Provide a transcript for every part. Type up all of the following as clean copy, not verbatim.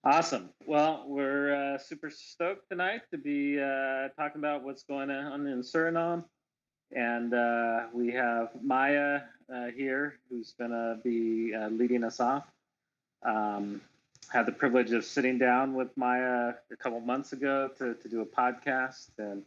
Awesome. Well, we're super stoked tonight to be talking about what's going on in Suriname. And we have Maya here, who's going to be leading us off. Um, had the privilege of sitting down with Maya a couple months ago to do a podcast. And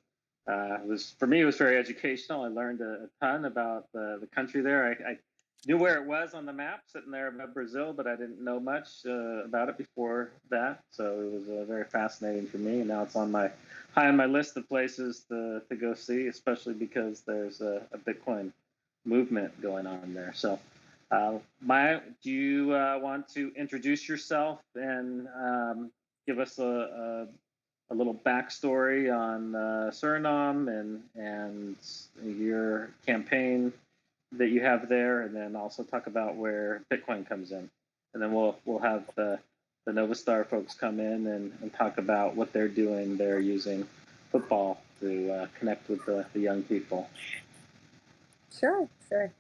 it was, for me, it was very educational. I learned a ton about the country there. I knew where it was on the map, sitting there above Brazil, but I didn't know much about it before that. So it was very fascinating for me. And now it's on my high on my list of places to go see, especially because there's a Bitcoin movement going on there. So, Maya, do you want to introduce yourself and give us a little backstory on Suriname and your campaign that you have there, and then also talk about where Bitcoin comes in, and then we'll have the Nova Star folks come in and talk about what they're doing. They're using football to connect with the young people. Sure, sure.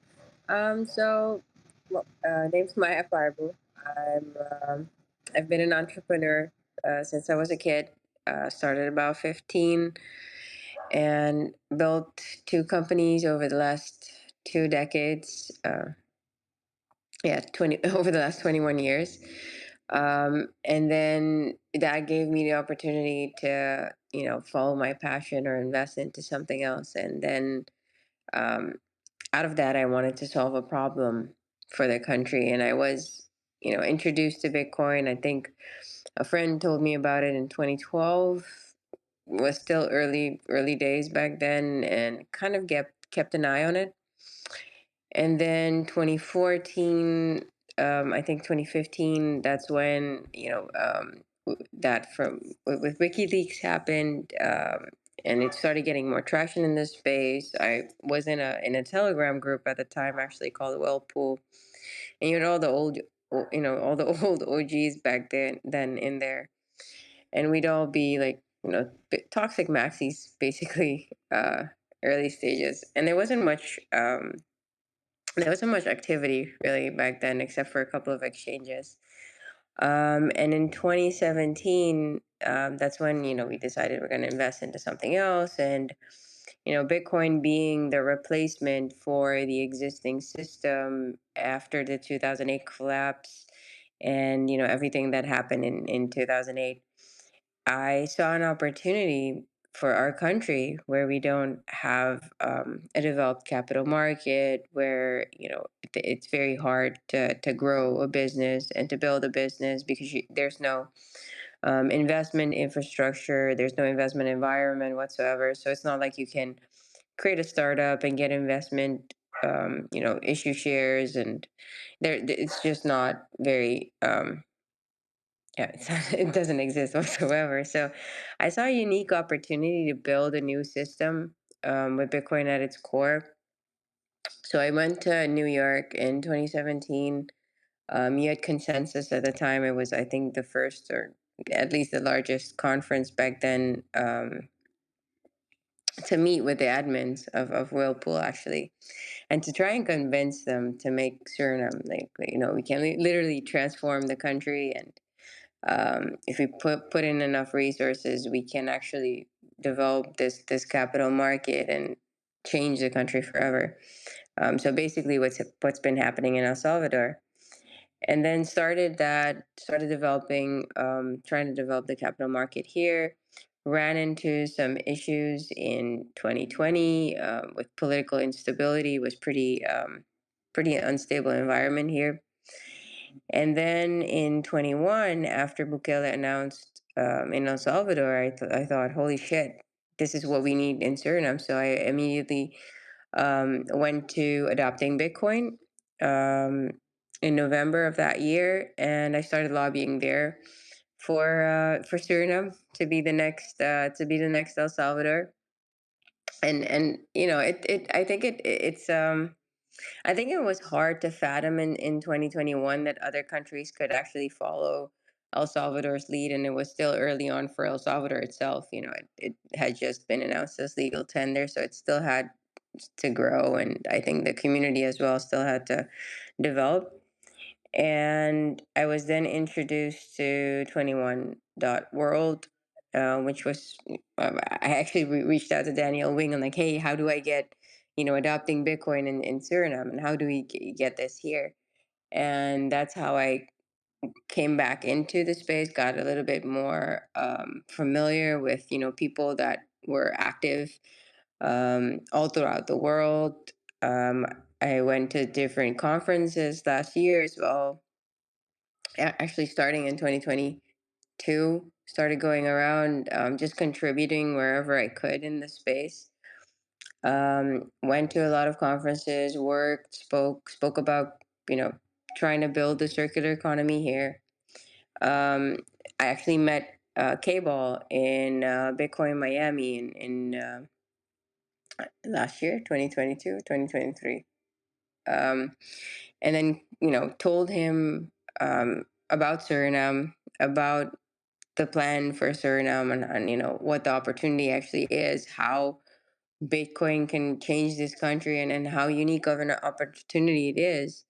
So, name's Maya Farbu. I'm I've been an entrepreneur since I was a kid. Started about 15 and built two companies over the last 2 decades. Yeah, 20 over the last 21 years. And then that gave me the opportunity to, follow my passion or invest into something else. And then um, out of that, I wanted to solve a problem for the country. And I was, introduced to Bitcoin. I think a friend told me about it in 2012. It was still early days back then, and kind of kept an eye on it. And then 2014, I think 2015, that's when, that from with WikiLeaks happened. And it started getting more traction in this space. I was in a Telegram group at the time, actually called Whirlpool, and you had all the all the old OGs back then in there, and we'd all be like, toxic maxis, basically, early stages, and there wasn't much activity really back then, except for a couple of exchanges. And in 2017, that's when we decided we're going to invest into something else, and Bitcoin being the replacement for the existing system after the 2008 collapse, and everything that happened in 2008. I saw an opportunity for our country where we don't have a developed capital market, where it's very hard to grow a business and to build a business because there's no investment infrastructure, there's no investment environment whatsoever. So it's not like you can create a startup and get investment, issue shares, and it's just not very yeah, it doesn't exist whatsoever. So I saw a unique opportunity to build a new system, with Bitcoin at its core. So I went to New York in 2017. You had Consensus at the time. It was, I think, the first, or at least the largest conference back then, to meet with the admins of Whirlpool, actually, and to try and convince them to make Suriname, like, we can literally transform the country, and if we put in enough resources, we can actually develop this capital market and change the country forever. So basically, what's been happening in El Salvador, and then started developing, trying to develop the capital market here. Ran into some issues in 2020, with political instability. Was pretty unstable environment here. And then in 21, after Bukele announced, in El Salvador, I thought, holy shit, this is what we need in Suriname. So I immediately went to adopting Bitcoin, in November of that year, and I started lobbying there for Suriname to be the next El Salvador. And I think I think it was hard to fathom in 2021 that other countries could actually follow El Salvador's lead, and it was still early on for El Salvador itself. It had just been announced as legal tender, so it still had to grow, and I think the community as well still had to develop. And I was then introduced to 21 World, which was, I actually reached out to Daniel Wing. I'm like, hey, how do I get, adopting Bitcoin in Suriname, and how do we get this here? And that's how I came back into the space, got a little bit more familiar with, people that were active all throughout the world. Um, I went to different conferences last year as well. Actually, starting in 2022, started going around, just contributing wherever I could in the space. Went to a lot of conferences, worked, spoke about, you know, trying to build the circular economy here. Um, I actually met K-Ball in Bitcoin Miami in last year, 2022, 2023. And then, told him about Suriname, about the plan for Suriname, and what the opportunity actually is, how Bitcoin can change this country, and how unique of an opportunity it is.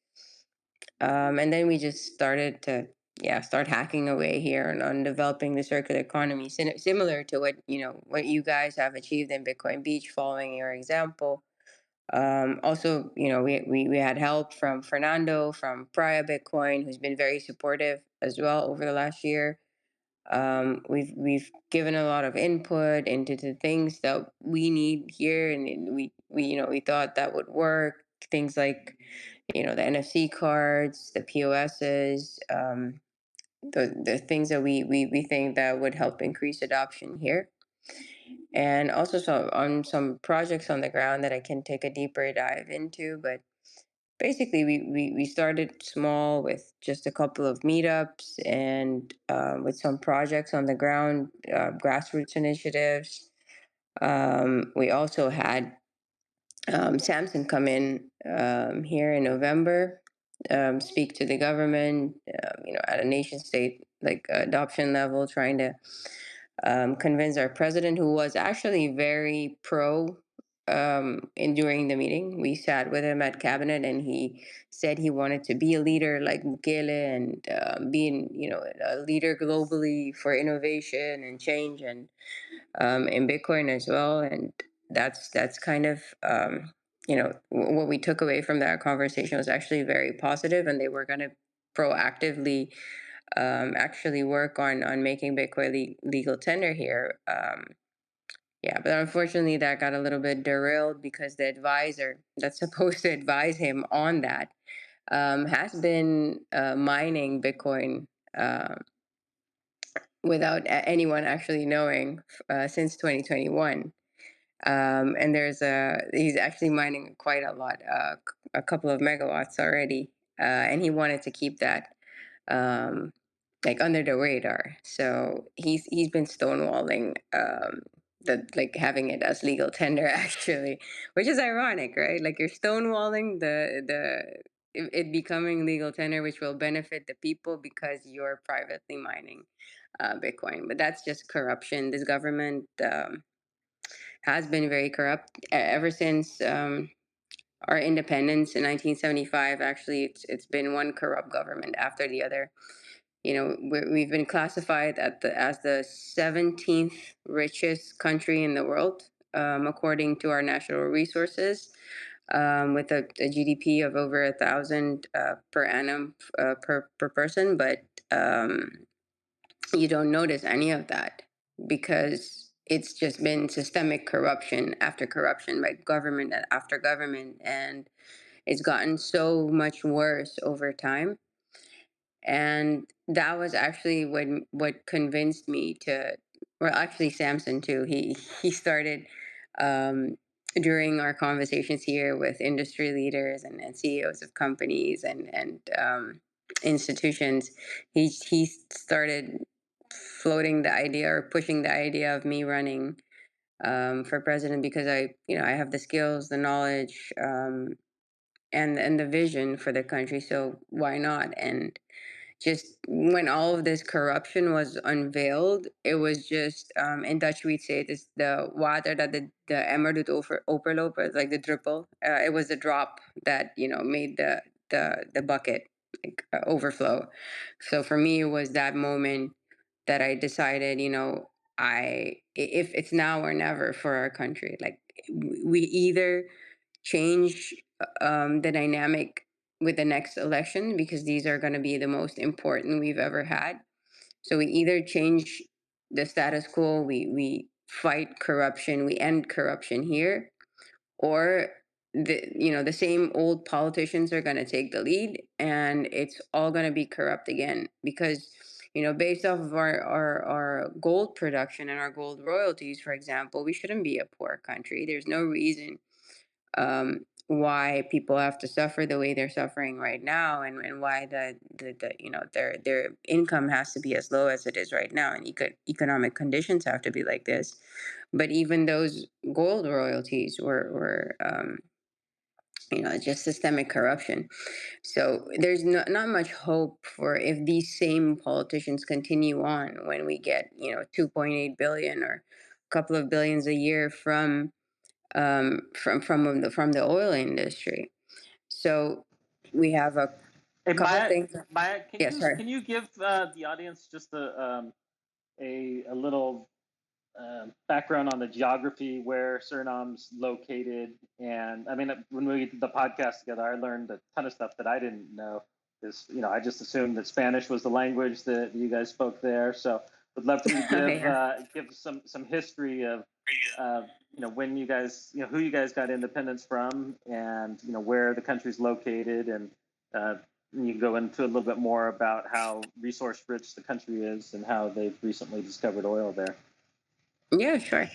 And then we just started to, yeah, start hacking away here on developing the circular economy, similar to what you guys have achieved in Bitcoin Beach, following your example. Also, we had help from Fernando from Praya Bitcoin, who's been very supportive as well over the last year. We've given a lot of input into the things that we need here, and we thought that would work. Things like, the NFC cards, the POSs, the things that we think that would help increase adoption here. And also, on some projects on the ground that I can take a deeper dive into. But basically, we started small with just a couple of meetups, and with some projects on the ground, grassroots initiatives. We also had Samson come in here in November, speak to the government, at a nation state like adoption level, trying to convince our president, who was actually very pro. In During the meeting, we sat with him at cabinet, and he said he wanted to be a leader like Bukele, and being, a leader globally for innovation and change, and in Bitcoin as well. And that's kind of, what we took away from that conversation was actually very positive, and they were going to proactively actually work on making Bitcoin legal tender here. Yeah, but unfortunately, that got a little bit derailed because the advisor that's supposed to advise him on that has been mining Bitcoin without anyone actually knowing since 2021. And he's actually mining quite a lot, a couple of megawatts already, and he wanted to keep that um, like under the radar. So he's been stonewalling, like having it as legal tender actually, which is ironic, right? Like you're stonewalling it becoming legal tender, which will benefit the people because you're privately mining Bitcoin. But that's just corruption. This government has been very corrupt ever since our independence in 1975. Actually, it's been one corrupt government after the other. We've been classified as the 17th richest country in the world, according to our natural resources, with a GDP of over 1,000 per annum per person. But you don't notice any of that because it's just been systemic corruption after corruption by government after government, and it's gotten so much worse over time. And that was actually what convinced me to, well, actually Samson too. He started um, during our conversations here with industry leaders and CEOs of companies and institutions. He started floating the idea or pushing the idea of me running for president, because I have the skills, the knowledge, and the vision for the country. So why not? And just when all of this corruption was unveiled, it was just, in Dutch we'd say this, the water that the emmer doet overlopen, like the drupal. It was the drop that made the bucket. like overflow. So for me, it was that moment that I decided, if it's now or never for our country, like we either change the dynamic with the next election, because these are going to be the most important we've ever had. So we either change the status quo, we fight corruption, we end corruption here, or the same old politicians are going to take the lead, and it's all going to be corrupt again, because based off of our gold production and our gold royalties, for example, we shouldn't be a poor country. There's no reason why people have to suffer the way they're suffering right now, and why their income has to be as low as it is right now, and economic conditions have to be like this. But even those gold royalties were just systemic corruption. So there's not much hope for, if these same politicians continue on, when we get 2.8 billion or a couple of billions a year from the oil industry. So we have a Hey, couple of Maya, things. Maya, Yeah, sorry. can you give the audience just a little background on the geography where Suriname's located? And I mean, when we did the podcast together, I learned a ton of stuff that I didn't know. Because I just assumed that Spanish was the language that you guys spoke there. So, would love for you to give Yeah. give some history of when you guys who you guys got independence from, and where the country's located, and you can go into a little bit more about how resource rich the country is and how they've recently discovered oil there. Yeah, sure.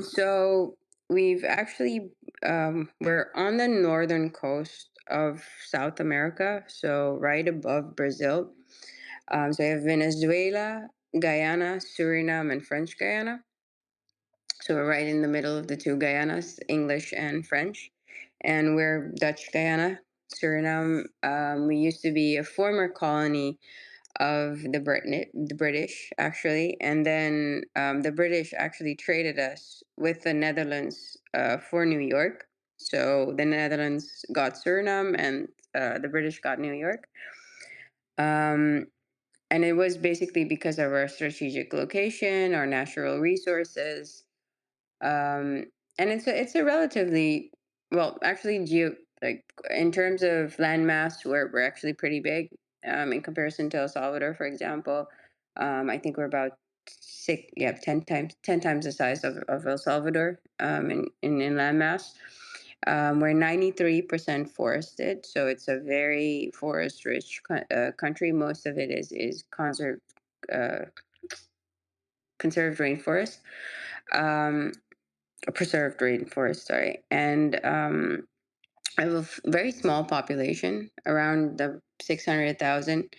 So we've actually we're on the northern coast of South America, so right above Brazil. So we have Venezuela, Guyana, Suriname, and French Guyana. So we're right in the middle of the two Guyanas, English and French, and we're Dutch Guyana. Suriname, we used to be a former colony of the British, actually, and then the British actually traded us with the Netherlands for New York. So the Netherlands got Suriname, and the British got New York. And it was basically because of our strategic location, our natural resources, um, and it's a relatively, well, actually, like in terms of land mass, we're actually pretty big in comparison to El Salvador, for example. I think we're about 10 times the size of El Salvador, in land mass. We're 93% forested, so it's a very forest rich country. Most of it is uh, conserved rainforest. Um, Preserved rainforest, sorry. And I have a very small population, around the 600,000,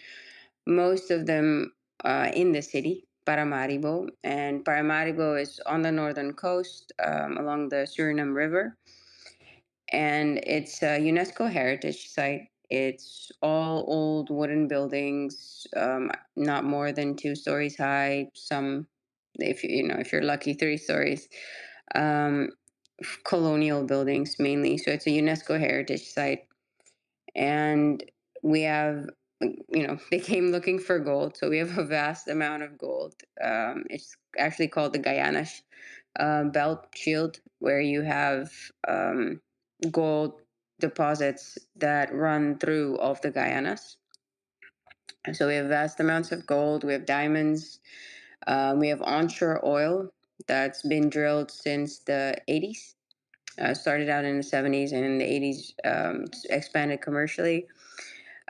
most of them in the city, Paramaribo. And Paramaribo is on the northern coast, along the Suriname River. And it's a UNESCO heritage site. It's all old wooden buildings, not more than 2 stories high. Some, if you're lucky, 3 stories. Um, Colonial buildings mainly. So it's a UNESCO heritage site, and we have, they came looking for gold. So we have a vast amount of gold. It's actually called the Guyana Belt Shield, where you have gold deposits that run through all of the Guyanas. And so we have vast amounts of gold. We have diamonds. We have onshore oil that's been drilled since the 80s. Started out in the 70s, and in the 80s expanded commercially.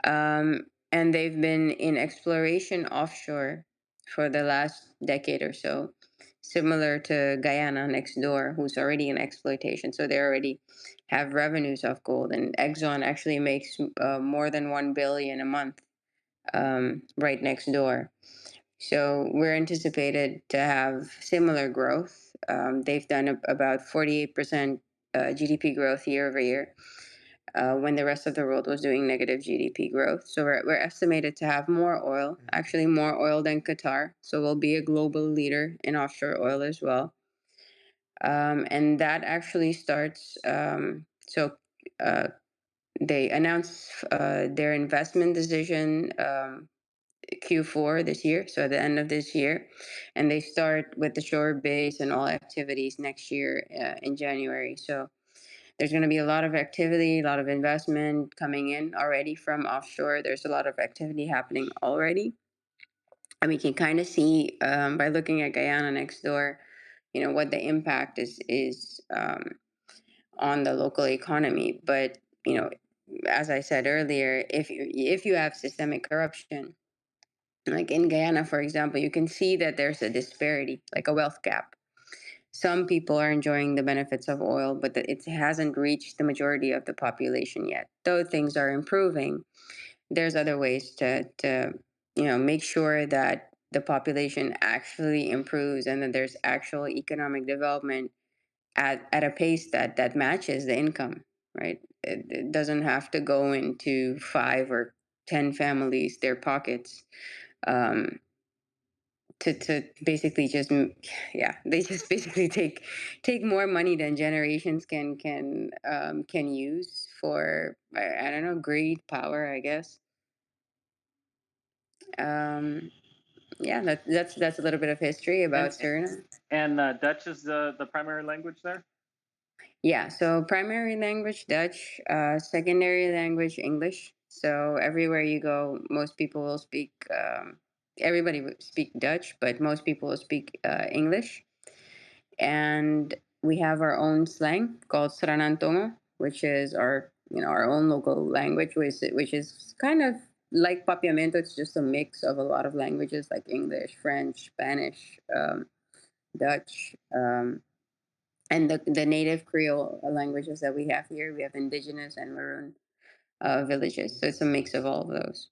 And they've been in exploration offshore for the last decade or so, similar to Guyana next door, who's already in exploitation. So they already have revenues of gold. And Exxon actually makes more than 1 billion a month, right next door. So we're anticipated to have similar growth. They've done about 48% GDP growth year over year, when the rest of the world was doing negative GDP growth. So we're estimated to have more oil, actually more oil than Qatar. So we'll be a global leader in offshore oil as well. And that actually starts, so uh, they announced their investment decision Q4 this year, so at the end of this year, and they start with the shore base and all activities next year in January. So there's going to be a lot of activity, a lot of investment coming in already from offshore. There's a lot of activity happening already, and we can kind of see by looking at Guyana next door, what the impact is on the local economy. But as I said earlier, if you have systemic corruption, like in Guyana, for example, you can see that there's a disparity, like a wealth gap. Some people are enjoying the benefits of oil, but it hasn't reached the majority of the population yet. Though things are improving, there's other ways to make sure that the population actually improves and that there's actual economic development at a pace that matches the income, right? It doesn't have to go into 5 or 10 families, their pockets. Um, to basically just yeah, they just basically take more money than generations can use for I don't know, greed, power, I guess. um yeah, that's a little bit of history about And Suriname. Dutch is the primary language there. Yeah, so primary language Dutch, secondary language English. So everywhere you go, most people will speak, everybody will speak Dutch, but most people will speak English. And we have our own slang called Sranantongo, which is our own local language, which is kind of like Papiamento. It's just a mix of a lot of languages like English, French, Spanish, Dutch, and the native Creole languages that we have here. We have indigenous and maroon villages, so it's a mix of all of those.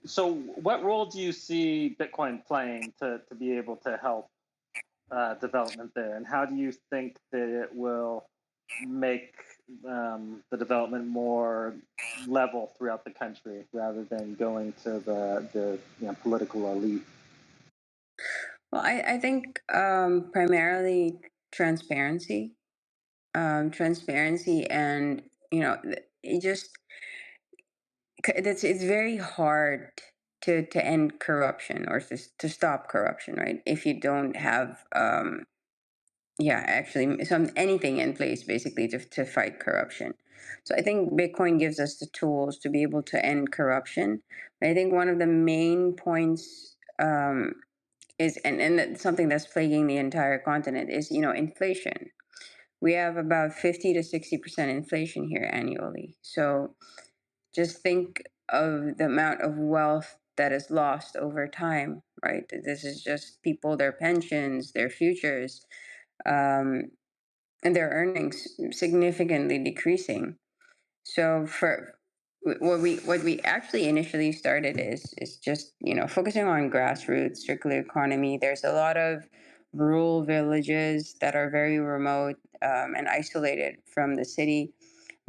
So, what role do you see Bitcoin playing to be able to help development there, and how do you think that it will make the development more level throughout the country rather than going to the political elite? Well, I think primarily transparency, transparency, and it just it's very hard to end corruption or to stop corruption, right? If you don't have yeah, actually some anything in place basically to fight corruption. So I think Bitcoin gives us the tools to be able to end corruption. I think one of the main points is, and that's something that's plaguing the entire continent, is inflation. We have about 50 to 60% inflation here annually. So just think of the amount of wealth that is lost over time, right? This is just people, their pensions, their futures, um, and their earnings significantly decreasing. So for what we actually initially started is just focusing on grassroots circular economy. There's a lot of rural villages that are very remote and isolated from the city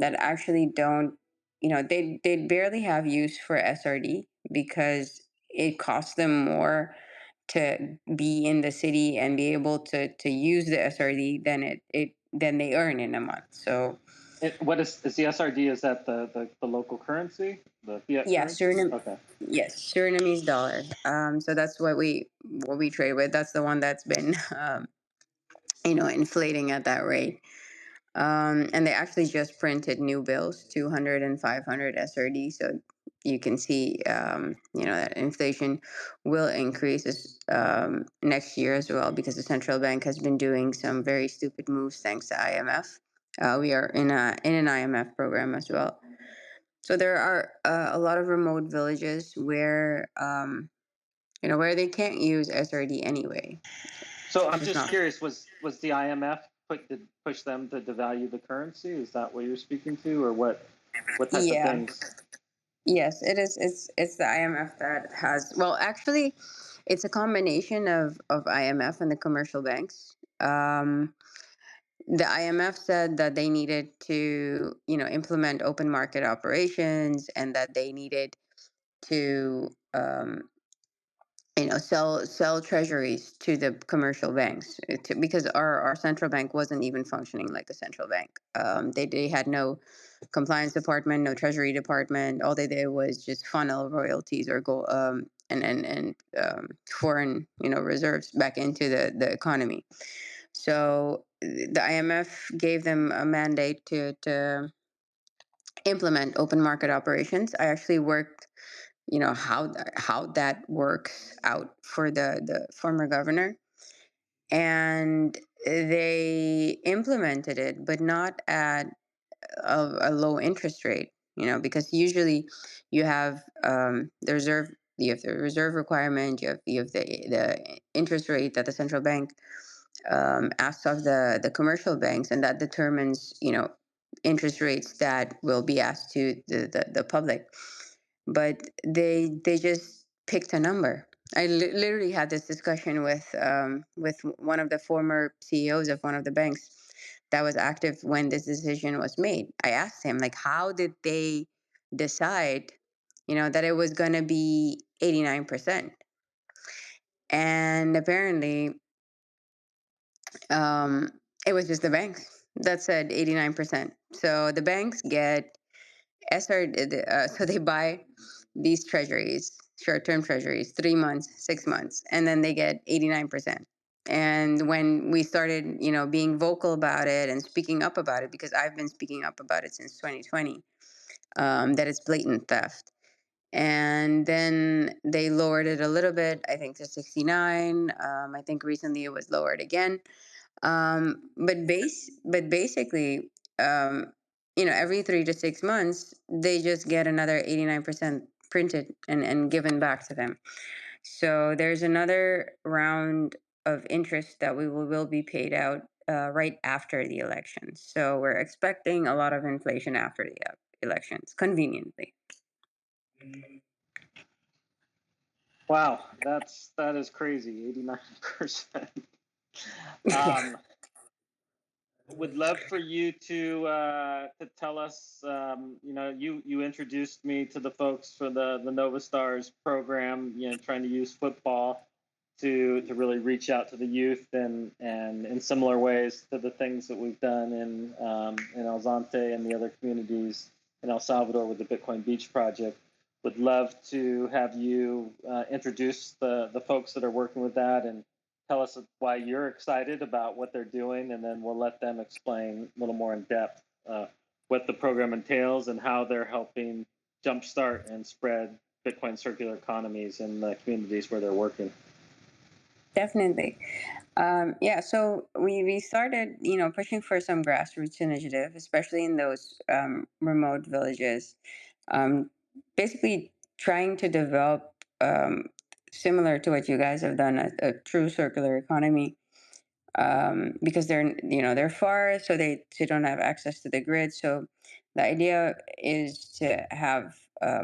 that actually don't, they barely have use for SRD because it costs them more to be in the city and be able to use the SRD than they earn in a month. So What is the SRD? Is that the local currency, the fiat yeah, currency? Suriname. Okay. Yes, Surinamese dollar. So that's what we trade with. That's the one that's been inflating at that rate. And they actually just printed new bills, 200 and 500 SRD. So you can see, that inflation will increase next year as well because the central bank has been doing some very stupid moves thanks to IMF. We are in an IMF program as well. So there are a lot of remote villages where they can't use SRD anyway. So It's I'm just just not. curious, was the IMF push them to devalue the currency? Is that what you're speaking to, or what type of Yeah. things? Yes, it is. It's the IMF that has. Well, actually, it's a combination of IMF and the commercial banks. The IMF said that they needed to, implement open market operations, and that they needed to sell treasuries to the commercial banks, because our central bank wasn't even functioning like a central bank. They had no compliance department, no treasury department. All they did was just funnel royalties or go foreign reserves back into the economy. So the IMF gave them a mandate to implement open market operations. I actually worked, how that works out for the former governor, and they implemented it, but not at a low interest rate. Because usually you have the reserve requirement, you have the interest rate that the central bank asks of the commercial banks, and that determines interest rates that will be asked to the public. But they just picked a number. I literally had this discussion with one of the former CEOs of one of the banks that was active when this decision was made. I asked him, like, how did they decide, that it was going to be 89%? And apparently, um, it was just the banks that said 89%. So the banks get SR, so they buy these treasuries, short-term treasuries, 3 months, 6 months, and then they get 89%. And when we started, being vocal about it and speaking up about it, because I've been speaking up about it since 2020, that it's blatant theft. And then they lowered it a little bit, I think, to 69. I think recently it was lowered again. But basically, every 3 to 6 months, they just get another 89% printed and given back to them. So there's another round of interest that will be paid out right after the elections. So we're expecting a lot of inflation after the elections, conveniently. Wow, that is crazy. 89%. Yeah. Um, would love for you to tell us. You introduced me to the folks for the Nova Stars program. Trying to use football to really reach out to the youth and in similar ways to the things that we've done in El Zante and the other communities in El Salvador with the Bitcoin Beach Project. Would love to have you introduce the folks that are working with that and tell us why you're excited about what they're doing, and then we'll let them explain a little more in depth what the program entails and how they're helping jumpstart and spread Bitcoin circular economies in the communities where they're working. Definitely. Yeah, so we started, pushing for some grassroots initiative, especially in those remote villages. Um, Basically, trying to develop, similar to what you guys have done, a true circular economy, because they're far, so they don't have access to the grid. So the idea is to have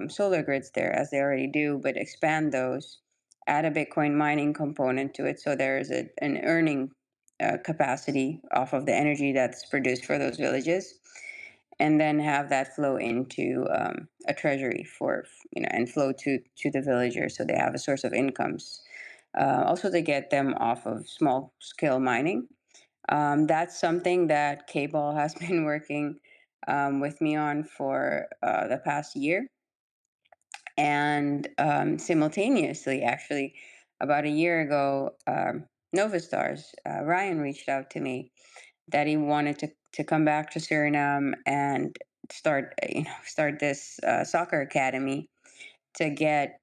solar grids there, as they already do, but expand those, add a Bitcoin mining component to it, so there's an earning capacity off of the energy that's produced for those villages, and then have that flow into a treasury and flow to the villagers, so they have a source of incomes. Also, to get them off of small scale mining. That's something that K-Ball has been working with me on for the past year. And simultaneously, actually, about a year ago, Novastars, Ryan reached out to me that he wanted to come back to Suriname and start this soccer academy to get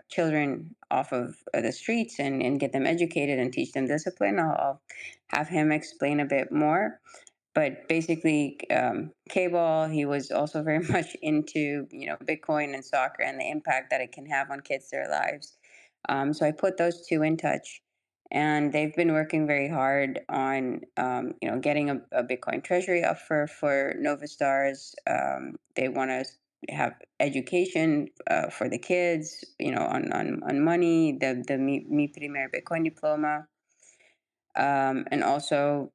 children off of the streets and get them educated and teach them discipline. I'll have him explain a bit more. But basically, K-ball, he was also very much into Bitcoin and soccer and the impact that it can have on kids, their lives. So I put those two in touch, and they've been working very hard on getting a Bitcoin treasury up for Nova Stars. They want to have education for the kids, on money, the Mi Primer Bitcoin diploma, and also,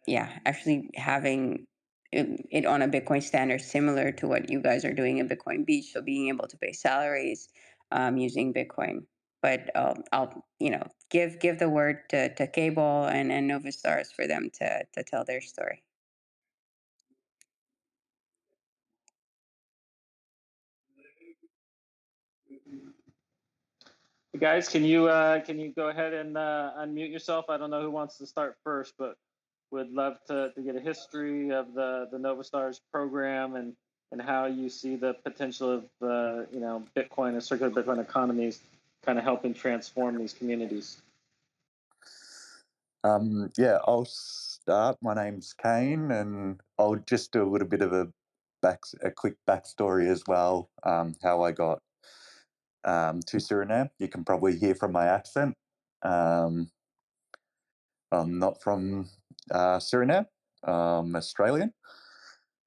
yeah, actually having it on a Bitcoin standard similar to what you guys are doing in Bitcoin Beach. So being able to pay salaries using Bitcoin. But I'll give the word to Cable and Nova Stars for them to tell their story. Hey guys, can you go ahead and unmute yourself? I don't know who wants to start first, but would love to get a history of the Nova Stars program and how you see the potential of Bitcoin and circular Bitcoin economies kind of helping transform these communities. Yeah, I'll start. My name's Kane, and I'll just do a little bit of a quick backstory as well. How I got to Suriname. You can probably hear from my accent. Um, I'm not from Suriname. I'm Australian,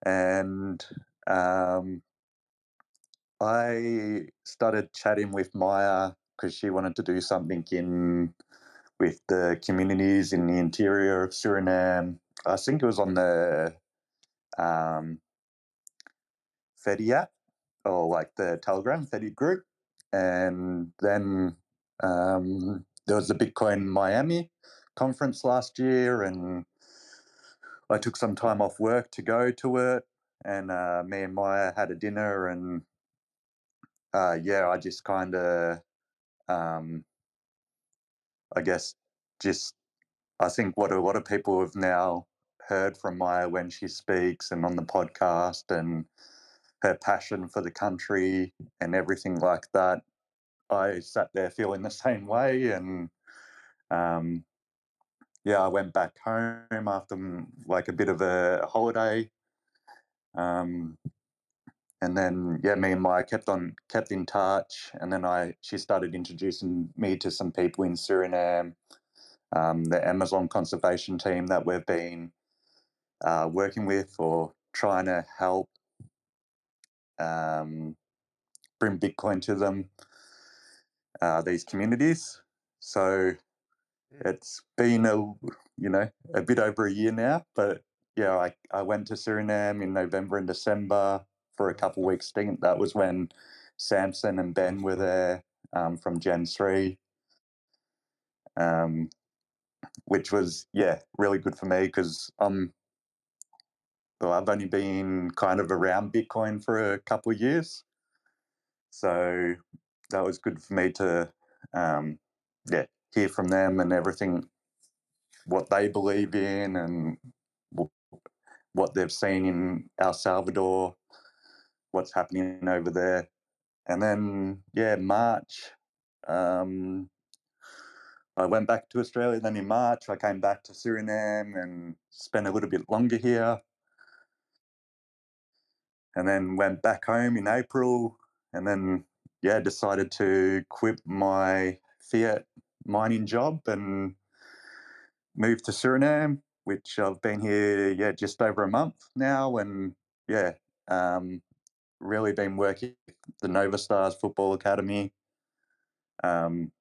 and I started chatting with Maya because she wanted to do something in with the communities in the interior of Suriname. I think it was on the Fedi app or like the Telegram Fedi group. And then there was the Bitcoin Miami conference last year, and I took some time off work to go to it. And me and Maya had a dinner, and yeah, I just kind of, I guess, just I think what a lot of people have now heard from Maya when she speaks and on the podcast, and her passion for the country and everything like that. I sat there feeling the same way, and yeah, I went back home after like a bit of a holiday, um, and then yeah, me and Maya kept in touch, and then she started introducing me to some people in Suriname, the Amazon conservation team that we've been working with or trying to help bring Bitcoin to them, these communities. So it's been a bit over a year now, but yeah, I went to Suriname in November and December for a couple of weeks stint. That was when Samson and Ben were there from Gen 3, which was, yeah, really good for me because I've only been kind of around Bitcoin for a couple of years. So that was good for me to, yeah, hear from them and everything, what they believe in and what they've seen in El Salvador, what's happening over there. And then, yeah, March, um, I went back to Australia. Then in March, I came back to Suriname and spent a little bit longer here. And then went back home in April. And then, yeah, decided to quit my fiat mining job and move to Suriname, which I've been here, yeah, just over a month now. And yeah, really been working with the Nova Stars Football Academy, um,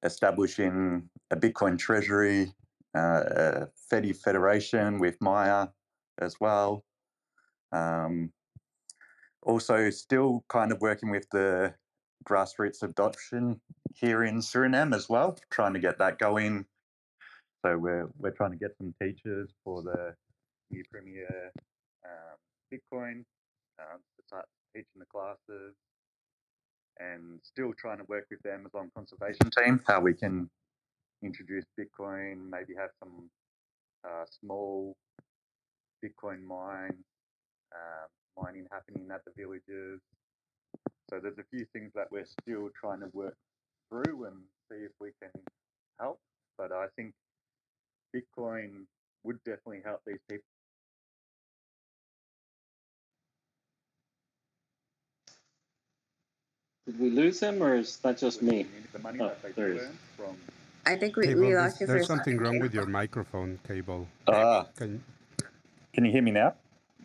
establishing a Bitcoin treasury, a Fedi Federation with Maya as well. Also, still kind of working with the grassroots adoption here in Suriname as well, trying to get that going. So we're trying to get some teachers for the new Premier Bitcoin to start teaching the classes, and still trying to work with the Amazon conservation team, how we can introduce Bitcoin, maybe have some small Bitcoin mining happening at the villages. So there's a few things that we're still trying to work through and see if we can help. But I think Bitcoin would definitely help these people. Did we lose him, or is that just me? The money Oh, that they there he is. earn from. I think we Cable, lost you for there's a second. something wrong with your microphone, Cable. Can you hear me now?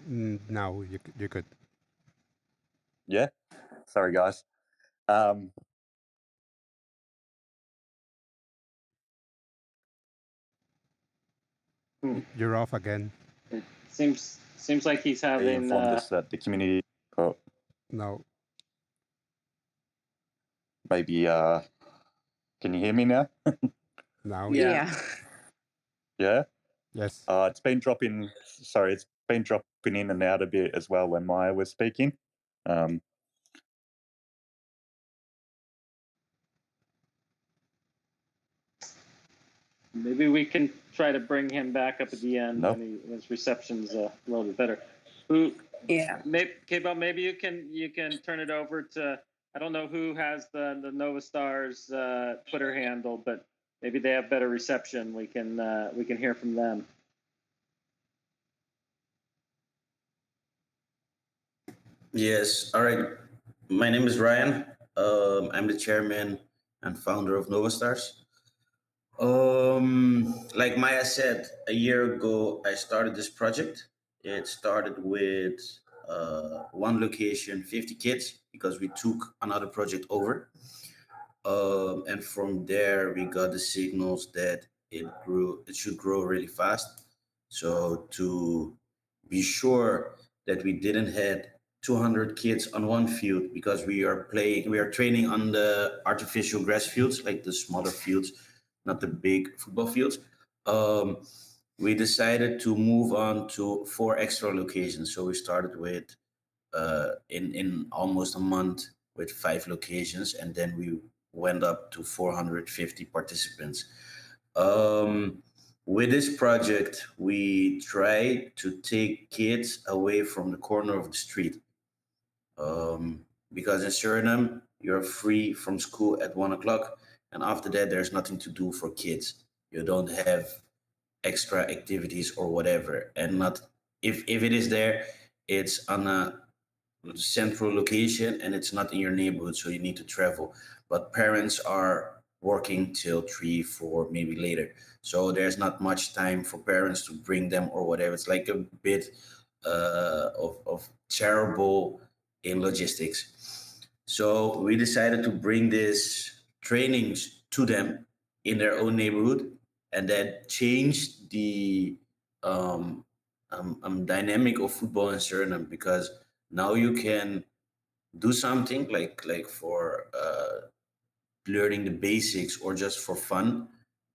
Now you could. Yeah. Sorry, guys. You're off again. It seems like he's He having. informed us that the community, No. maybe Can you hear me now? Now, Yeah. Yeah. Yeah. yes. It's been dropping. Sorry, it's been dropping in and out a bit as well when Maya was speaking. Maybe we can try to bring him back up at the end Nope. when his reception's a little bit better. Who? Yeah. K-Bell, maybe you can turn it over to, I don't know who has the Nova Stars Twitter handle, but maybe they have better reception. We can hear from them. Yes. All right. My name is Ryan. I'm the chairman and founder of Nova Stars. Like Maya said, a year ago I started this project. It started with one location, 50 kids, because we took another project over. And from there we got the signals that it should grow really fast. So to be sure that we didn't had 200 kids on one field, because we are training on the artificial grass fields, like the smaller fields, not the big football fields. um, we decided to move on to four extra locations. So we started with in almost a month with five locations, and then we went up to 450 participants. Um, with this project, we try to take kids away from the corner of the street. Because in Suriname, you're free from school at 1 o'clock, and after that, there's nothing to do for kids. You don't have extra activities or whatever, and not if it is there, it's on a central location and it's not in your neighborhood, so you need to travel. But parents are working till 3 4 maybe later, so there's not much time for parents to bring them or whatever. It's like a bit of terrible in logistics. So we decided to bring these trainings to them in their own neighborhood, and that changed the dynamic of football in Suriname, because now you can do something like for learning the basics or just for fun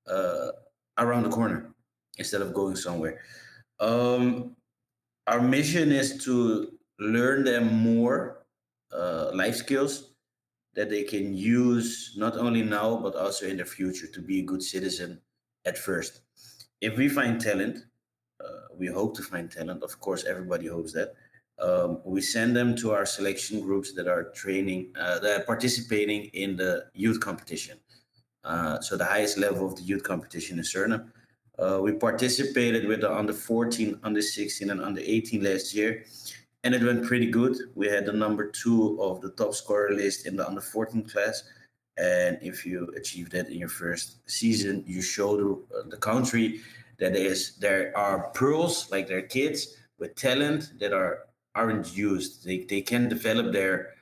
uh, around the corner instead of going somewhere. Um, our mission is to learn them more life skills that they can use not only now but also in the future to be a good citizen at first. If we find talent, we hope to find talent. Of course, everybody hopes that. We send them to our selection groups that are that are participating in the youth competition. So the highest level of the youth competition in Suriname. We participated with the under 14, under 16, and under 18 last year, and it went pretty good. We had the number two of the top scorer list in the under 14 class. And if you achieve that in your first season, you show the country that there are pearls, like there are kids with talent that aren't used. They can develop their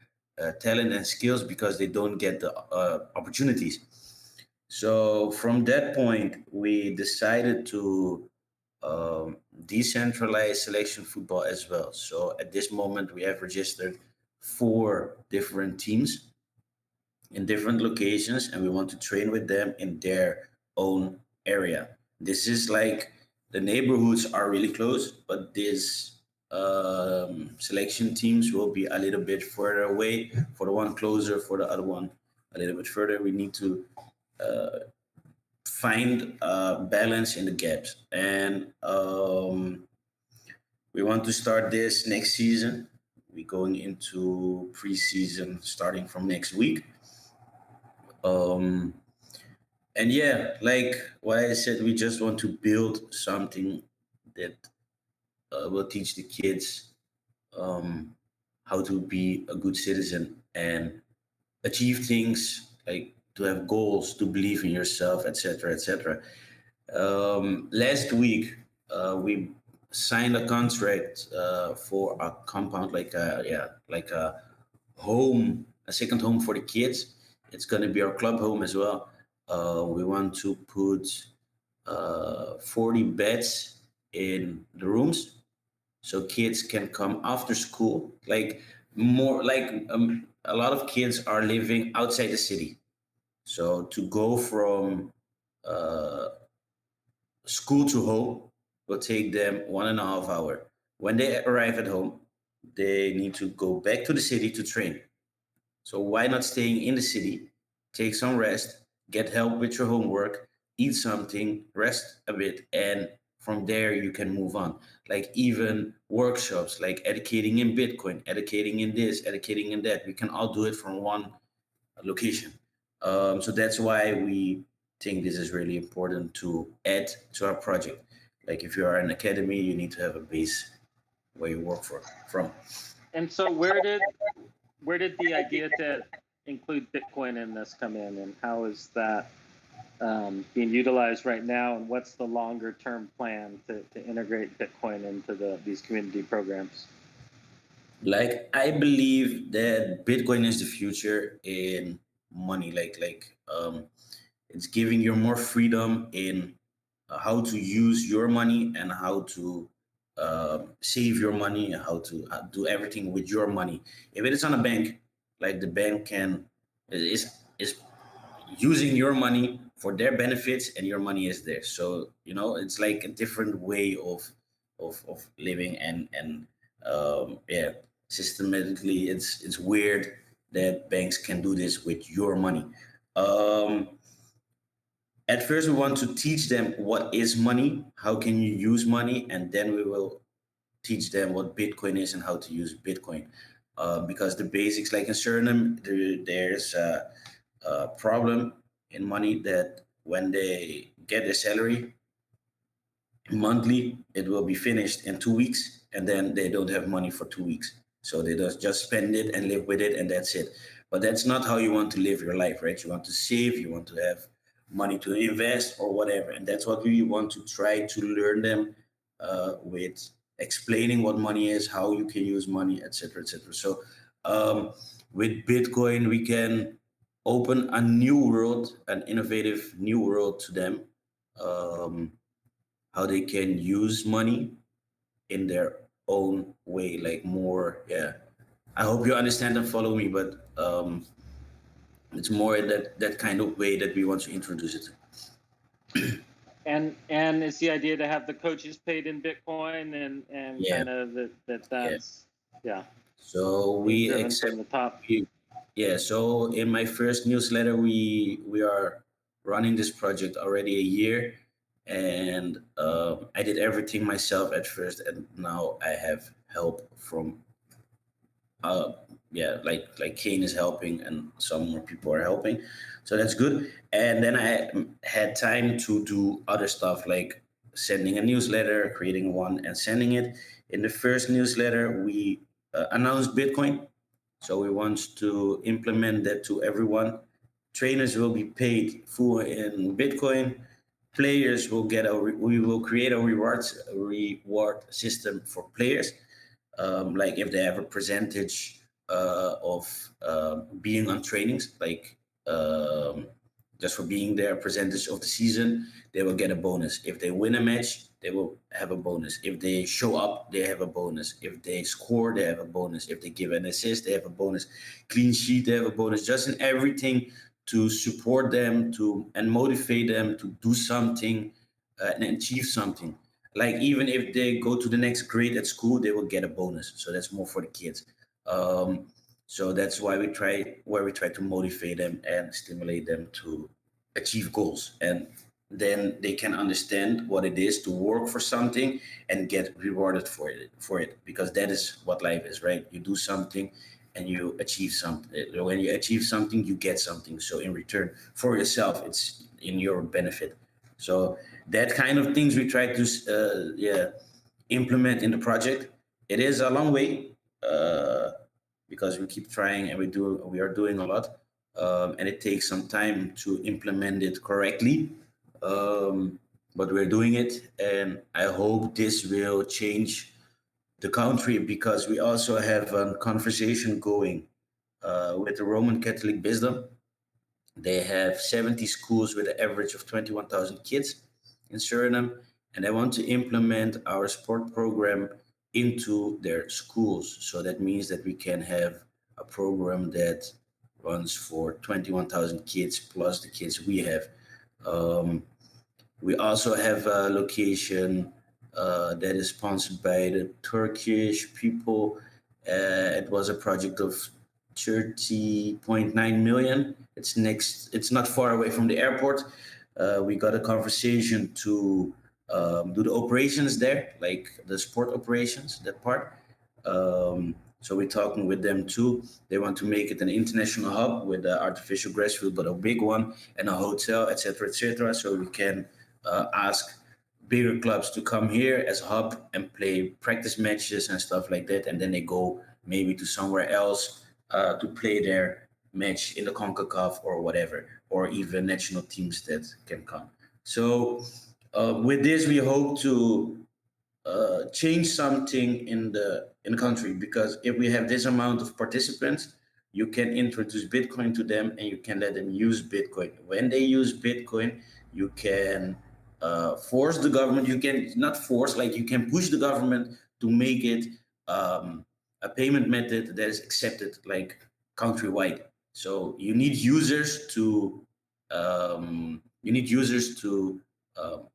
talent and skills because they don't get the opportunities. So from that point, we decided to decentralize selection football as well. So at this moment, we have registered four different teams in different locations, and we want to train with them in their own area. This is like the neighborhoods are really close, but these selection teams will be a little bit further away. For the one closer, for the other one a little bit further. We need to find balance in the gaps, and we want to start this next season. We're going into preseason starting from next week. Um, and yeah, like what I said, we just want to build something that will teach the kids um, how to be a good citizen and achieve things, like to have goals, to believe in yourself, etc., etc. Last week, we signed a contract for a compound, like a home, a second home for the kids. It's going to be our club home as well. We want to put 40 beds in the rooms, so kids can come after school. Like more like a lot of kids are living outside the city, So to go from uh, school to home will take them 1.5 hours. When they arrive at home, they need to go back to the city to train. So why not staying in the city, take some rest, get help with your homework, eat something, rest a bit, and from there you can move on. Like even workshops, like educating in Bitcoin, educating in this, educating in that. We can all do it from one location. So that's why we think this is really important to add to our project. Like if you are an academy, you need to have a base where you work from. And so, where did the idea to include Bitcoin in this come in, and how is that being utilized right now? And what's the longer term plan to integrate Bitcoin into these community programs? Like I believe that Bitcoin is the future in money. It's giving you more freedom in how to use your money and how to save your money and how to do everything with your money. If it is on a bank, like the bank can is using your money for their benefits and your money is there, so it's like a different way of living, and yeah, systematically it's weird that banks can do this with your money. um at first we want to teach them what is money, how can you use money, and then we will teach them what Bitcoin is and how to use Bitcoin. Because the basics, like in Suriname, there's a problem in money that when they get their salary monthly, it will be finished in 2 weeks, and then they don't have money for 2 weeks. So they just spend it and live with it, and that's it. But that's not how you want to live your life, right? You want to save, you want to have money to invest or whatever, and that's what we want to try to learn them with explaining what money is, how you can use money, etc., etc. So um, with Bitcoin, we can open a new world, an innovative new world to them. Um, how they can use money in their own way, like more. Yeah, I hope you understand and follow me, but it's more in that kind of way that we want to introduce it. And it's the idea to have the coaches paid in Bitcoin, and Yeah, kind of yeah. that's yeah, So being we driven accept. from the top. Yeah. So in my first newsletter, we are running this project already a year, and I did everything myself at first, and now I have help from uh yeah, like Kane is helping and some more people are helping, so that's good. And then I had time to do other stuff like sending a newsletter, creating one and sending it. In the first newsletter we announced Bitcoin, so we want to implement that to everyone. Trainers will be paid full in Bitcoin. Players will get we will create a reward system for players, like if they have a percentage of being on trainings, like um, just for being there, a percentage of the season, they will get a bonus. If they win a match, they will have a bonus. If they show up, they have a bonus. If they score, they have a bonus. If they give an assist, they have a bonus. Clean sheet, they have a bonus. Just in everything to support them to and motivate them to do something and achieve something. Like even if they go to the next grade at school, they will get a bonus. So that's more for the kids. Um, so that's why we try to motivate them and stimulate them to achieve goals, and then they can understand what it is to work for something and get rewarded for it, because that is what life is, right? You do something and you achieve something. When you achieve something, you get something. So in return for yourself, it's in your benefit. So that kind of things we try to yeah, implement in the project. It is a long way uh, because we keep trying and we are doing a lot, and it takes some time to implement it correctly. Um, but we're doing it, and I hope this will change the country, because we also have a conversation going with the Roman Catholic Wisdom. They have 70 schools with an average of 21,000 kids in Suriname, and they want to implement our sport program into their schools. So that means that we can have a program that runs for 21,000 kids plus the kids we have. Um, we also have a location that is sponsored by the Turkish people. It was a project of 30.9 million. It's next. It's not far away from the airport. We got a conversation to do the operations there, like the sport operations, that part. So we're talking with them too. They want to make it an international hub with an artificial grass field, but a big one, and a hotel, etc., etc. So we can ask bigger clubs to come here as a hub and play practice matches and stuff like that, and then they go maybe to somewhere else to play their match in the CONCACAF or whatever, or even national teams that can come. So with this, we hope to change something in the country, because if we have this amount of participants, you can introduce Bitcoin to them and you can let them use Bitcoin. When they use Bitcoin, you can force the government. You can not force, like you can push the government to make it a payment method that is accepted like countrywide. So you need users to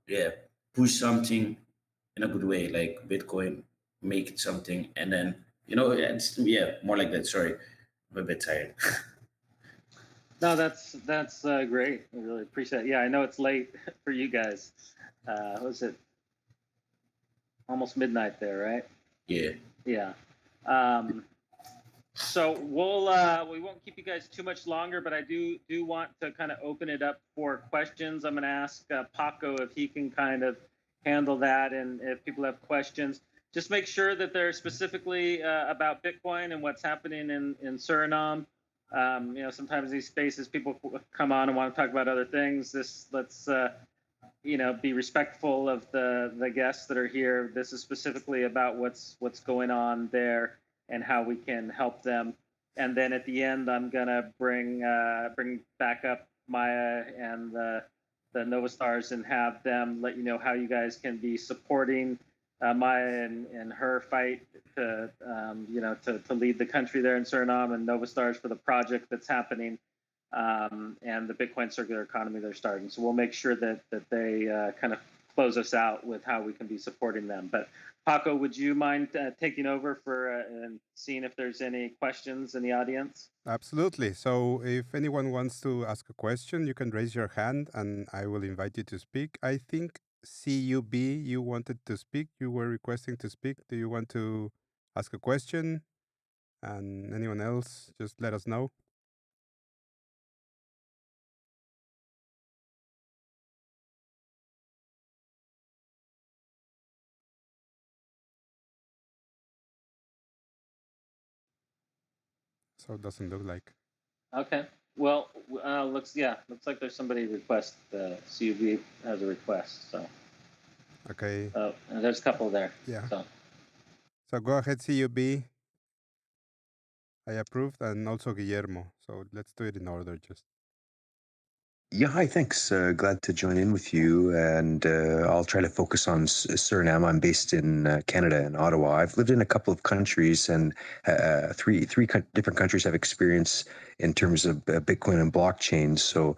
yeah, push something in a good way, like Bitcoin, make it something, and then it's more like that. Sorry, I'm a bit tired. No, that's great. I really appreciate it. Yeah, I know it's late for you guys. Was it almost midnight there, right? Yeah. Yeah. So we won't keep you guys too much longer, but I do want to kind of open it up for questions. I'm going to ask Paco if he can kind of handle that, and if people have questions, just make sure that they're specifically about Bitcoin and what's happening in Suriname. Sometimes these spaces people come on and want to talk about other things. Let's be respectful of the guests that are here. This is specifically about what's going on there and how we can help them. And then at the end, I'm gonna bring back up Maya and the Nova Stars and have them let you know how you guys can be supporting Maya and her fight to lead the country there in Suriname, and Nova Stars for the project that's happening, and the Bitcoin circular economy they're starting. So we'll make sure that they kind of close us out with how we can be supporting them. But Paco, would you mind taking over for and seeing if there's any questions in the audience? Absolutely. So if anyone wants to ask a question, you can raise your hand and I will invite you to speak. I think CUB, you wanted to speak. You were requesting to speak. Do you want to ask a question? And anyone else, just let us know. So it doesn't look like. Okay. Well, looks like there's somebody request. CUB has a request. So Okay. there's a couple there. Yeah. So go ahead, CUB. I approved, and also Guillermo. So let's do it in order, just. Yeah, hi, thanks. Glad to join in with you, and I'll try to focus on Suriname. I'm based in Canada, in Ottawa. I've lived in a couple of countries, and three different countries have experience in terms of Bitcoin and blockchain. So,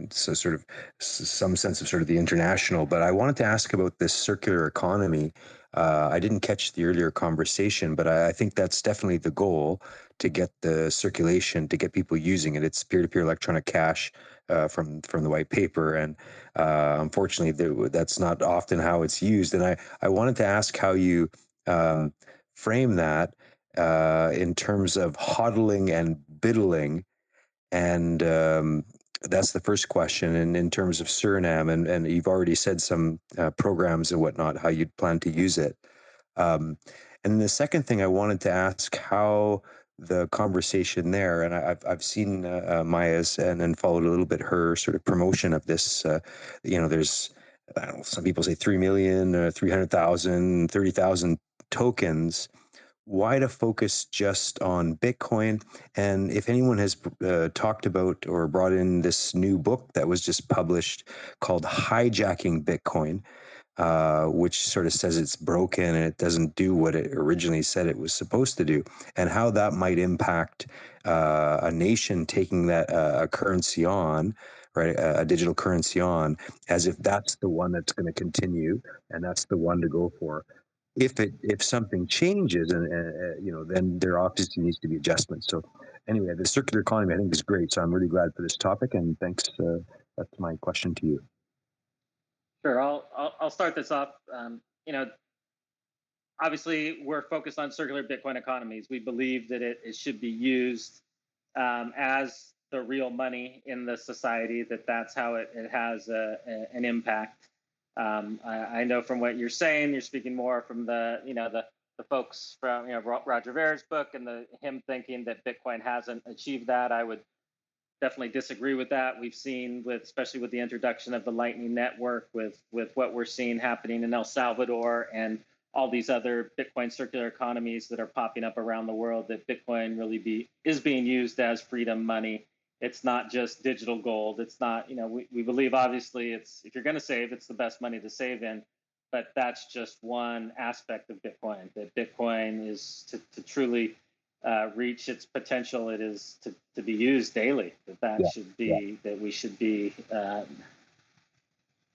so sort of some sense of sort of the international. But I wanted to ask about this circular economy. I didn't catch the earlier conversation, but I think that's definitely the goal, to get the circulation, to get people using it. It's peer-to-peer electronic cash. From the white paper, and unfortunately, that's not often how it's used. And I wanted to ask how you frame that in terms of hodling and biddling, and that's the first question. And in terms of Suriname, and you've already said some programs and whatnot, how you'd plan to use it. And the second thing I wanted to ask, how the conversation there, and I've seen Maya's and followed a little bit her sort of promotion of this. There's, I don't know, some people say 3 million, 300,000, 30,000 tokens. Why to focus just on Bitcoin? And if anyone has talked about or brought in this new book that was just published called Hijacking Bitcoin, which sort of says it's broken and it doesn't do what it originally said it was supposed to do, and how that might impact a nation taking that a currency on, right, a digital currency on, as if that's the one that's going to continue and that's the one to go for. If something changes, and then there obviously needs to be adjustments. So anyway, the circular economy I think is great. So I'm really glad for this topic, and thanks. That's my question to you. Sure, I'll start this off. Obviously, we're focused on circular Bitcoin economies. We believe that it should be used as the real money in the society. That's how it has an impact. I know from what you're saying, you're speaking more from the folks from Roger Ver's book and him thinking that Bitcoin hasn't achieved that. I would definitely disagree with that. We've seen especially with the introduction of the Lightning Network, with what we're seeing happening in El Salvador and all these other Bitcoin circular economies that are popping up around the world, that Bitcoin really is being used as freedom money. It's not just digital gold. It's not, we believe obviously if you're going to save, it's the best money to save in, but that's just one aspect of Bitcoin. That Bitcoin is to truly reach its potential. It is to be used daily. That we should be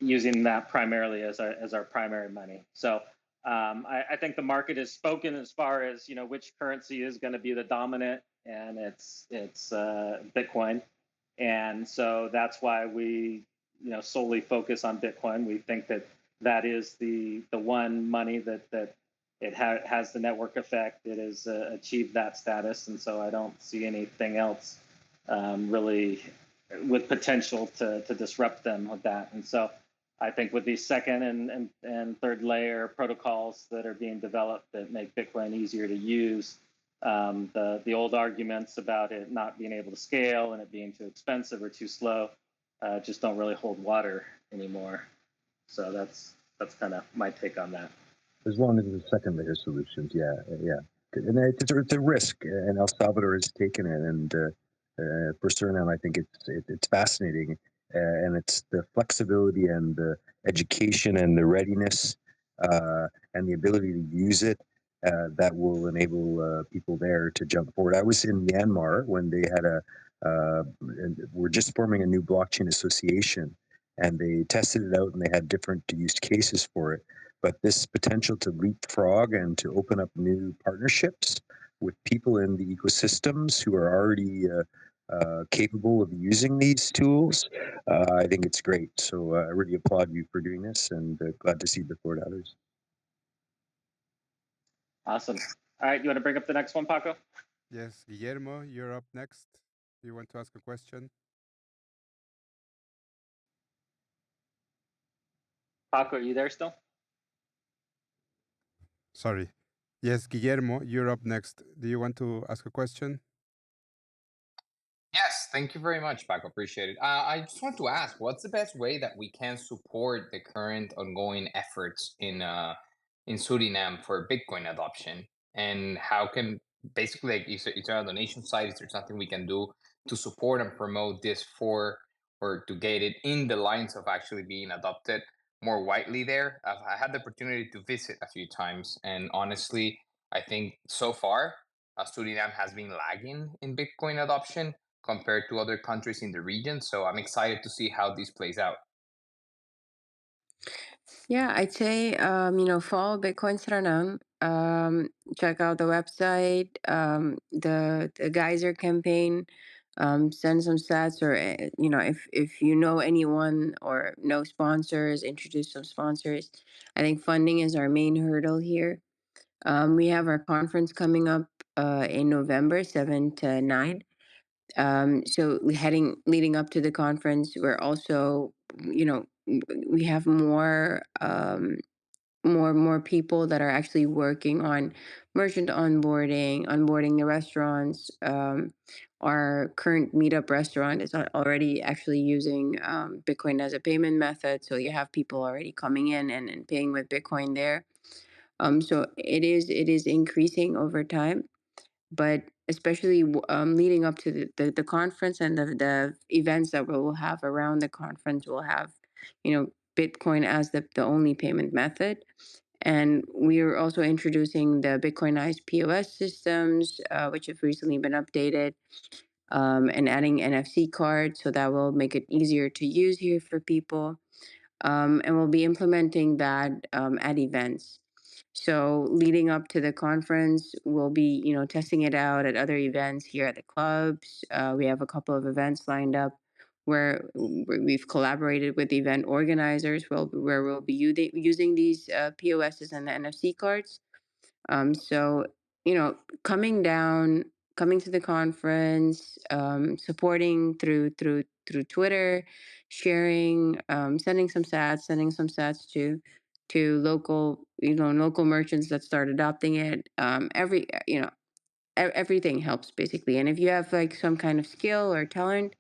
using that primarily as our primary money. So I think the market has spoken as far as which currency is going to be the dominant, and it's Bitcoin, and so that's why we solely focus on Bitcoin. We think that is the one money that it has the network effect. It has achieved that status, and so I don't see anything else really with potential to disrupt them with that. And so I think with these second and third layer protocols that are being developed that make Bitcoin easier to use, the old arguments about it not being able to scale and it being too expensive or too slow just don't really hold water anymore. So that's kind of my take on that. As long as the second layer solutions, yeah. And it's a risk, and El Salvador has taken it. And for Suriname, I think it's fascinating, and it's the flexibility and the education and the readiness and the ability to use it that will enable people there to jump forward. I was in Myanmar when they had we're just forming a new blockchain association, and they tested it out, and they had different use cases for it. But this potential to leapfrog and to open up new partnerships with people in the ecosystems who are already capable of using these tools, I think it's great. So I really applaud you for doing this, and glad to see the forward others. Awesome. All right, you want to bring up the next one, Paco? Yes, Guillermo, you're up next. You want to ask a question? Paco, are you there still? Sorry. Yes, Guillermo, you're up next. Do you want to ask a question? Yes, thank you very much, Paco. Appreciate it. I just want to ask, what's the best way that we can support the current ongoing efforts in Suriname for Bitcoin adoption, and how can basically, like, is there a donation site? Is there something we can do to support and promote this for, or to get it in the lines of actually being adopted more widely there? I had the opportunity to visit a few times, and honestly, I think so far Suriname has been lagging in Bitcoin adoption compared to other countries in the region. So I'm excited to see how this plays out. Yeah, I'd say, follow Bitcoin Suriname. Check out the website, the Geyser campaign. Send some stats, or if you know anyone or know sponsors, introduce some sponsors. I think funding is our main hurdle here. We have our conference coming up in November 7 to 9. So leading up to the conference, we're also, we have more people that are actually working on merchant onboarding the restaurants. Our current meetup restaurant is already actually using Bitcoin as a payment method, so you have people already coming in and paying with Bitcoin there. So it is increasing over time, but especially leading up to the conference and the events that we'll have around the conference, we'll have Bitcoin as the only payment method. And we are also introducing the Bitcoinized POS systems, which have recently been updated, and adding NFC cards, so that will make it easier to use here for people. And we'll be implementing that at events. So leading up to the conference, we'll be, testing it out at other events here at the clubs. We have a couple of events lined up where we've collaborated with event organizers, where we'll be using these POSs and the NFC cards. So, coming down, coming to the conference, supporting through Twitter, sharing, sending some sats to local, local merchants that start adopting it. Everything helps basically. And if you have like some kind of skill or talent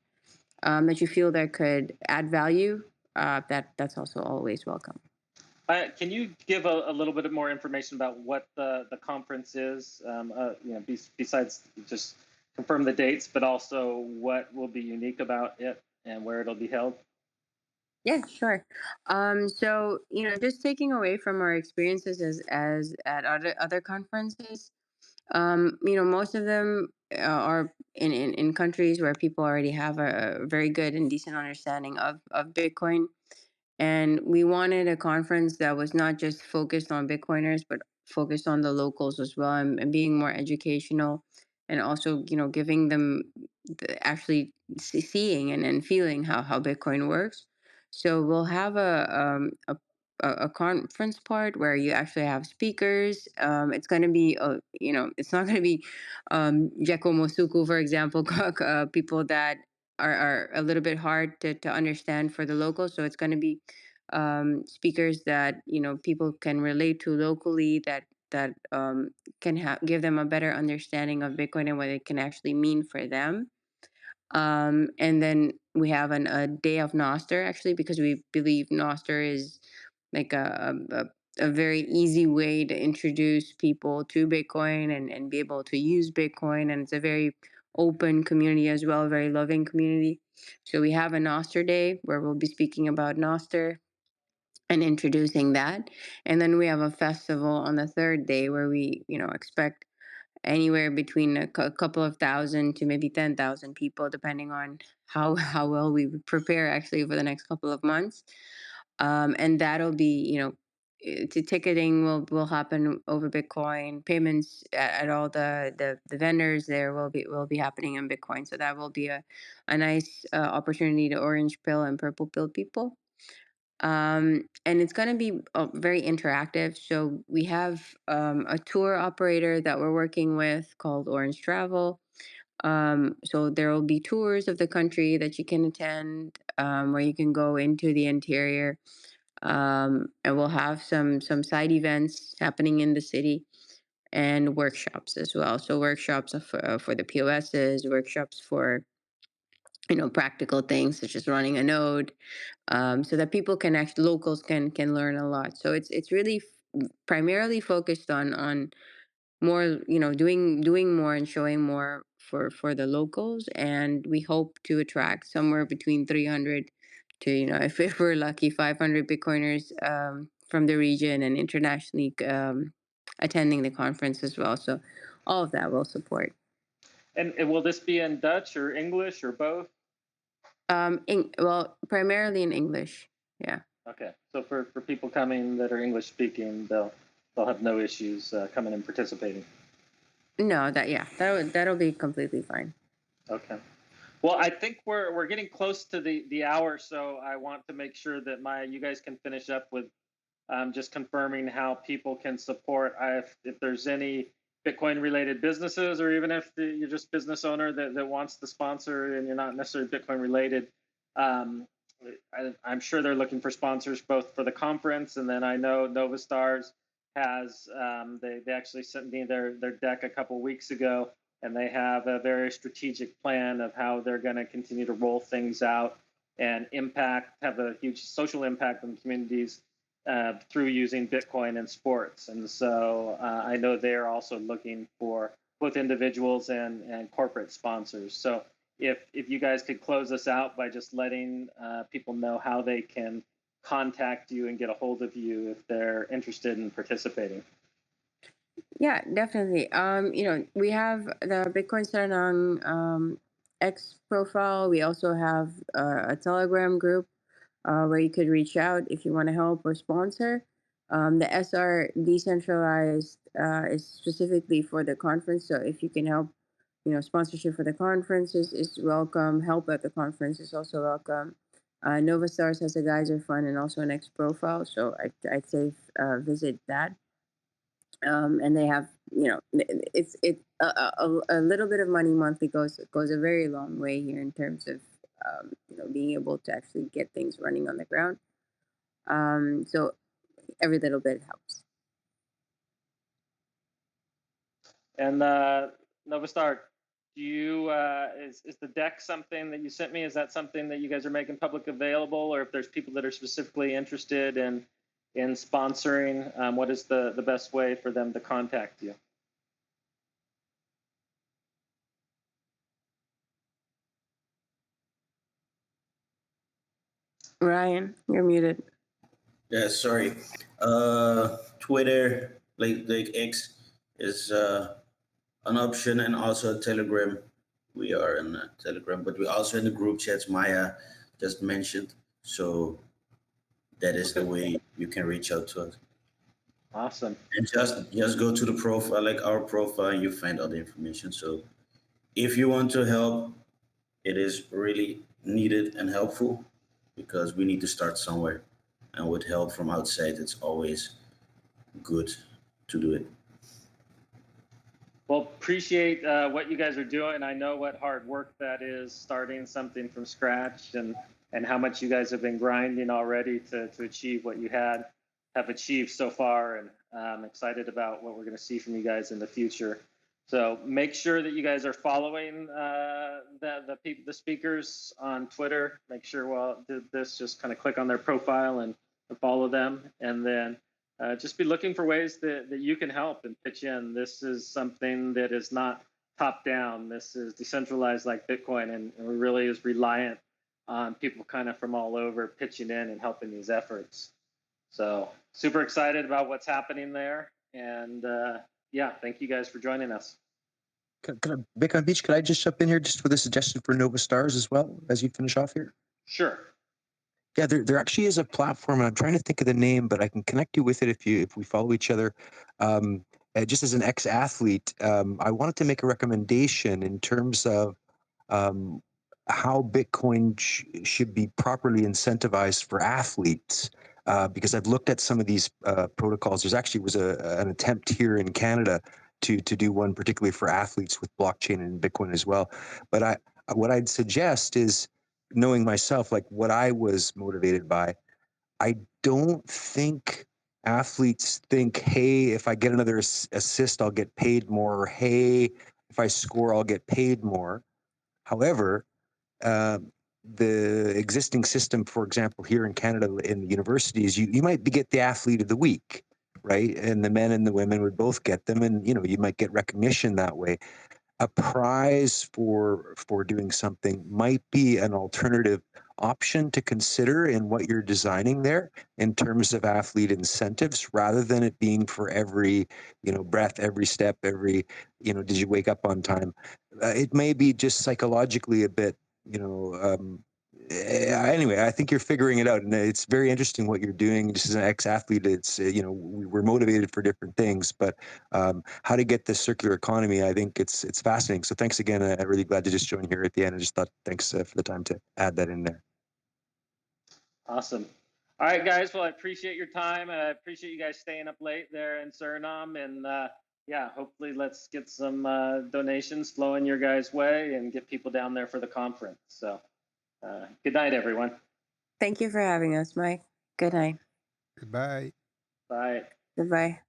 that you feel that could add value, that's also always welcome. Can you give a little bit more information about what the conference is? Besides just confirm the dates, but also what will be unique about it and where it'll be held. Yeah, sure. So just taking away from our experiences as at other conferences, most of them are in countries where people already have a very good and decent understanding of Bitcoin. And we wanted a conference that was not just focused on Bitcoiners, but focused on the locals as well, and being more educational, and also, giving them actually seeing and feeling how Bitcoin works. So we'll have a conference part where you actually have speakers. It's going to be, it's not going to be Jeko Mosuku, for example, people that are a little bit hard to understand for the locals. So it's going to be speakers that people can relate to locally, that can give them a better understanding of Bitcoin and what it can actually mean for them. And then we have a day of Noster, actually, because we believe Noster is like a very easy way to introduce people to Bitcoin and be able to use Bitcoin. And it's a very open community as well, very loving community. So we have a Noster day where we'll be speaking about Noster and introducing that. And then we have a festival on the third day where we, expect anywhere between a couple of thousand to maybe 10,000 people, depending on how well we prepare actually for the next couple of months. And that'll be, ticketing will happen over Bitcoin. Payments at all the vendors there will be happening in Bitcoin. So that will be a nice opportunity to orange pill and purple pill people. And it's going to be very interactive. So we have a tour operator that we're working with called Orange Travel. So there will be tours of the country that you can attend, where you can go into the interior, and we'll have some side events happening in the city, and workshops as well. So workshops for the POSs, workshops for practical things such as running a node, so that people can actually locals can learn a lot. So it's really primarily focused on more, doing more and showing more for the locals. And we hope to attract somewhere between 300 to, if we're lucky, 500 Bitcoiners from the region and internationally attending the conference as well. So all of that will support. And will this be in Dutch or English or both? Well, primarily in English. Yeah. Okay, so for people coming that are English speaking, they'll have no issues coming and participating. No, that'll be completely fine. Okay. Well, I think we're getting close to the hour, so I want to make sure that you guys can finish up with just confirming how people can support. If there's any Bitcoin related businesses, or even if you're just business owner that wants to sponsor and you're not necessarily Bitcoin related, I'm sure they're looking for sponsors both for the conference, and then I know Novastars has they actually sent me their deck a couple weeks ago, and they have a very strategic plan of how they're going to continue to roll things out and have a huge social impact on communities through using Bitcoin in sports. And so I know they're also looking for both individuals and corporate sponsors. So if you guys could close us out by just letting people know how they can contact you and get a hold of you if they're interested in participating? Yeah, definitely. We have the Bitcoin Saranang X profile. We also have a Telegram group where you could reach out if you want to help or sponsor. The SR decentralized is specifically for the conference. So if you can help, sponsorship for the conference is welcome. Help at the conference is also welcome. Nova Stars has a Geyser Fund and also an X profile. So I'd say visit that. And they have, a little bit of money monthly goes a very long way here in terms of being able to actually get things running on the ground. So every little bit helps. And Novastar, do you is the deck something that you sent me? Is that something that you guys are making public available, or if there's people that are specifically interested in sponsoring, what is the best way for them to contact you? Ryan, you're muted. Yeah, sorry. Twitter, like X, is an option, and also Telegram. We are in Telegram, but we're also in the group chats Maya just mentioned. So that is the way you can reach out to us. Awesome. And just go to the profile, like our profile, and you find all the information. So if you want to help, it is really needed and helpful because we need to start somewhere. And with help from outside, it's always good to do it. Well, appreciate what you guys are doing. I know what hard work that is, starting something from scratch, and how much you guys have been grinding already to achieve what you have achieved so far. And I'm excited about what we're going to see from you guys in the future. So make sure that you guys are following the speakers on Twitter. Make sure while this, just kind of click on their profile and follow them, and then just be looking for ways that you can help and pitch in. This is something that is not top down. This is decentralized like Bitcoin, and it really is reliant on people kind of from all over pitching in and helping these efforts. So super excited about what's happening there. And yeah, thank you guys for joining us. Bitcoin Beach, could I just jump in here just with a suggestion for Nova Stars as well as you finish off here? Sure. Yeah, there actually is a platform, and I'm trying to think of the name, but I can connect you with it if we follow each other. Just as an ex-athlete, I wanted to make a recommendation in terms of how Bitcoin should be properly incentivized for athletes. Because I've looked at some of these protocols. There's actually was an attempt here in Canada to do one particularly for athletes with blockchain and Bitcoin as well. But what I'd suggest is, knowing myself, like what I was motivated by, I don't think athletes think, hey, if I get another assist, I'll get paid more. Or, hey, if I score, I'll get paid more. However, the existing system, for example, here in Canada in the universities, you might get the athlete of the week, right? And the men and the women would both get them, and you might get recognition that way. A prize for doing something might be an alternative option to consider in what you're designing there in terms of athlete incentives, rather than it being for every breath, every step, every did you wake up on time. It may be just psychologically a bit anyway, I think you're figuring it out, and it's very interesting what you're doing. Just as an ex-athlete, it's we're motivated for different things, but how to get this circular economy, I think it's fascinating. So thanks again. I'm really glad to just join here at the end. I just thought thanks for the time to add that in there. Awesome. All right, guys. Well, I appreciate your time. I appreciate you guys staying up late there in Suriname. And yeah, hopefully let's get some donations flowing your guys' way and get people down there for the conference. So good night, everyone. Thank you for having us, Mike. Good night. Goodbye. Bye. Goodbye.